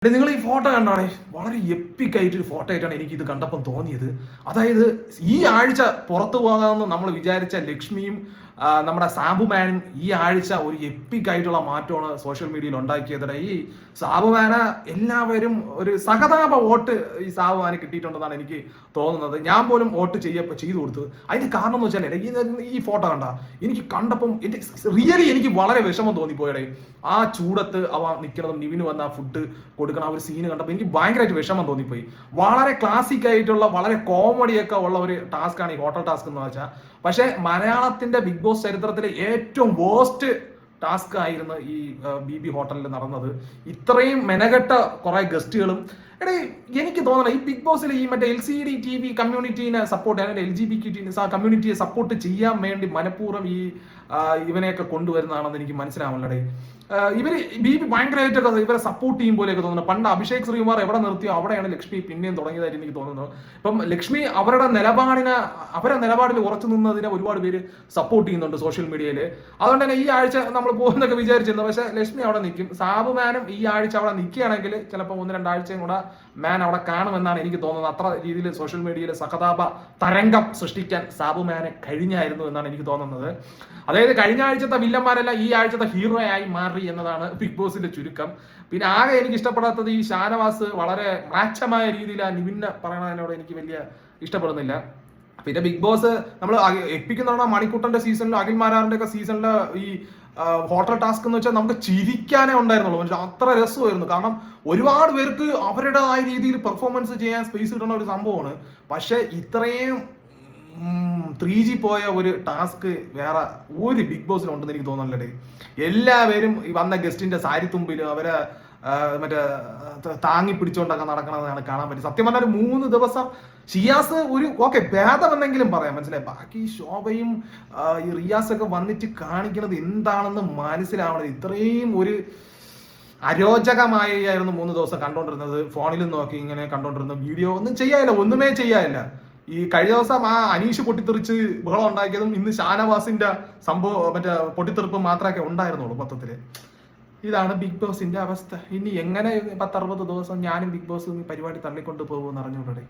നിങ്ങൾ ഈ ഫോട്ടോ കണ്ടാണേ വളരെ എപ്പിക് ആയിട്ടൊരു ഫോട്ടോ ആയിട്ടാണ് എനിക്ക് ഇത് കണ്ടപ്പം തോന്നിയത്. അതായത് ഈ ആഴ്ച പുറത്തു പോകാമെന്ന് നമ്മൾ വിചാരിച്ച ലക്ഷ്മിയും നമ്മുടെ സാബുമാനും ഈ ആഴ്ച ഒരു എപ്പിക് ആയിട്ടുള്ള മാറ്റമാണ് സോഷ്യൽ മീഡിയയിൽ ഉണ്ടാക്കിയത്. ഈ സാബുമാന എല്ലാവരും ഒരു സഹതാപ വോട്ട് ഈ സാബുമാന് കിട്ടിയിട്ടുണ്ടെന്നാണ് എനിക്ക് തോന്നുന്നത്. ഞാൻ പോലും വോട്ട് ചെയ്തു കൊടുത്തത്. അതിന്റെ കാരണം എന്ന് വെച്ചാൽ ഈ ഫോട്ടോ കണ്ട എനിക്ക് കണ്ടപ്പം എനിക്ക് വളരെ വിഷമം തോന്നിപ്പോയടേ. ആ ചൂടത്ത് അവ നിൽക്കുന്നതും നിവിന് വന്ന ആ ഫുഡ് കൊടുക്കണം ആ ഒരു സീന് കണ്ടപ്പോൾ എനിക്ക് ഭയങ്കരമായിട്ട് വിഷമം തോന്നിപ്പോയി. വളരെ ക്ലാസിക് ആയിട്ടുള്ള വളരെ കോമഡിയൊക്കെ ഉള്ള ഒരു ടാസ്ക് ആണ് ഈ ഹോട്ടൽ ടാസ്ക് എന്ന് വെച്ചാൽ. പക്ഷെ മലയാളത്തിന്റെ ബിഗ് ബോസ് ചരിത്രത്തിലെ ഏറ്റവും വേസ്റ്റ് ടാസ്ക് ആയിരുന്നു ഈ ബി ഹോട്ടലിൽ നടന്നത്. ഇത്രയും മെനകെട്ട കുറെ ഗസ്റ്റുകളും എനിക്ക് തോന്നണം ഈ ബിഗ് ബോസിൽ ഈ മറ്റേ LCD TV കമ്മ്യൂണിറ്റീനെ സപ്പോർട്ട് ചെയ്യാൻ LGBTQ കമ്മ്യൂണിറ്റിയെ സപ്പോർട്ട് ചെയ്യാൻ വേണ്ടി മനഃപൂർവ്വം ഈ ഇവനെയൊക്കെ കൊണ്ടുവരുന്നതാണെന്ന് എനിക്ക് മനസ്സിലാവുന്നടേ. ഇവര് ഭയങ്കരമായിട്ടൊക്കെ ഇവരെ സപ്പോർട്ട് ചെയ്യും പോലെയൊക്കെ തോന്നുന്നു. പണ്ട് അഭിഷേക് ശ്രീകുമാർ എവിടെ നിർത്തിയോ അവിടെയാണ് ലക്ഷ്മി പിന്നെയും തുടങ്ങിയതായിട്ട് എനിക്ക് തോന്നുന്നത്. ഇപ്പം ലക്ഷ്മി അവരുടെ നിലപാടിൽ ഉറച്ചു നിന്നതിനെ ഒരുപാട് പേര് സപ്പോർട്ട് ചെയ്യുന്നുണ്ട് സോഷ്യൽ മീഡിയയിൽ. അതുകൊണ്ട് തന്നെ ഈ ആഴ്ച നമ്മൾ പോകുന്നൊക്കെ വിചാരിച്ചിരുന്നു. പക്ഷെ ലക്ഷ്മി അവിടെ നിൽക്കും. സാബുമാനും ഈ ആഴ്ച അവിടെ നിൽക്കുകയാണെങ്കിൽ ചിലപ്പോൾ 1-2 ആഴ്ചയും കൂടെ മാൻ അവിടെ കാണുമെന്നാണ് എനിക്ക് തോന്നുന്നത്. അത്ര രീതിയിൽ സോഷ്യൽ മീഡിയയിൽ സഹതാപ തരംഗം സൃഷ്ടിക്കാൻ സാബുമാന് കഴിഞ്ഞായിരുന്നു എന്നാണ് എനിക്ക് തോന്നുന്നത്. അതായത് കഴിഞ്ഞ ആഴ്ചത്തെ വില്ലന്മാരെല്ലാം ഈ ആഴ്ചത്തെ ഹീറോ ആയി മാറി എന്നതാണ് ബിഗ് ബോസിന്റെ ചുരുക്കം. പിന്നെ ആകെ എനിക്ക് ഇഷ്ടപ്പെടാത്തത് ഈ ഷാനവാസ് വളരെ മ്ലാച്ഛമായ രീതിയിൽ ആ നിവിനെ പറയണതിനോട് എനിക്ക് വലിയ ഇഷ്ടപ്പെടുന്നില്ല. പിന്നെ ബിഗ് ബോസ് നമ്മൾ എപ്പിക്കുന്ന മണിക്കുട്ടന്റെ സീസണിലും അഖിൽ മാരാറിന്റെ ഒക്കെ സീസണില് ഈ ഹോട്ടൽ ടാസ്ക് എന്ന് വെച്ചാൽ നമുക്ക് ചിരിക്കാനേ ഉണ്ടായിരുന്നുള്ളൂ. പക്ഷെ അത്ര രസമായിരുന്നു. കാരണം ഒരുപാട് പേർക്ക് അവരുടേതായ രീതിയിൽ പെർഫോമൻസ് ചെയ്യാൻ സ്പേസ് കിട്ടുന്ന ഒരു സംഭവമാണ്. പക്ഷെ ഇത്രയും 3G പോയ ഒരു ടാസ്ക് വേറെ ഒരു ബിഗ് ബോസിൽ ഉണ്ടെന്ന് എനിക്ക് തോന്നുന്നില്ലേ. എല്ലാവരും ഈ വന്ന ഗസ്റ്റിന്റെ സാരിത്തുമ്പിലും അവരെ മറ്റേ താങ്ങി പിടിച്ചോണ്ടൊക്കെ നടക്കണതാണ് കാണാൻ പറ്റും. സത്യം പറഞ്ഞാൽ 3 ദിവസം ഷിയാസ് ഒരു ഭേദമെന്നെങ്കിലും പറയാം, മനസ്സിലായി. ബാക്കി ശോഭയും ഈ റിയാസൊക്കെ വന്നിട്ട് കാണിക്കുന്നത് എന്താണെന്ന് മനസ്സിലാവണത്. ഇത്രയും ഒരു അരോചകമായിരുന്നു 3 ദിവസം കണ്ടോണ്ടിരുന്നത്. ഫോണിലും നോക്കി ഇങ്ങനെ കണ്ടോണ്ടിരുന്ന വീഡിയോ ഒന്നുമേ ചെയ്യാനില്ല. ഈ കഴിഞ്ഞ ദിവസം ആ അനീഷ് പൊട്ടിത്തെറിച്ച് ബഹളം ഉണ്ടാക്കിയതും ഇന്ന് ഷാനവാസിന്റെ സംഭവം മറ്റേ പൊട്ടിത്തെറിപ്പ് മാത്രമേ ഉണ്ടായിരുന്നുള്ളൂ മൊത്തത്തില്. ഇതാണ് ബിഗ് ബോസിന്റെ അവസ്ഥ. ഇനി എങ്ങനെ 10-60 ദിവസം ഞാനും ബിഗ് ബോസ് പരിപാടി തള്ളിക്കൊണ്ട് പോകുമെന്ന് അറിഞ്ഞുകൂടെ.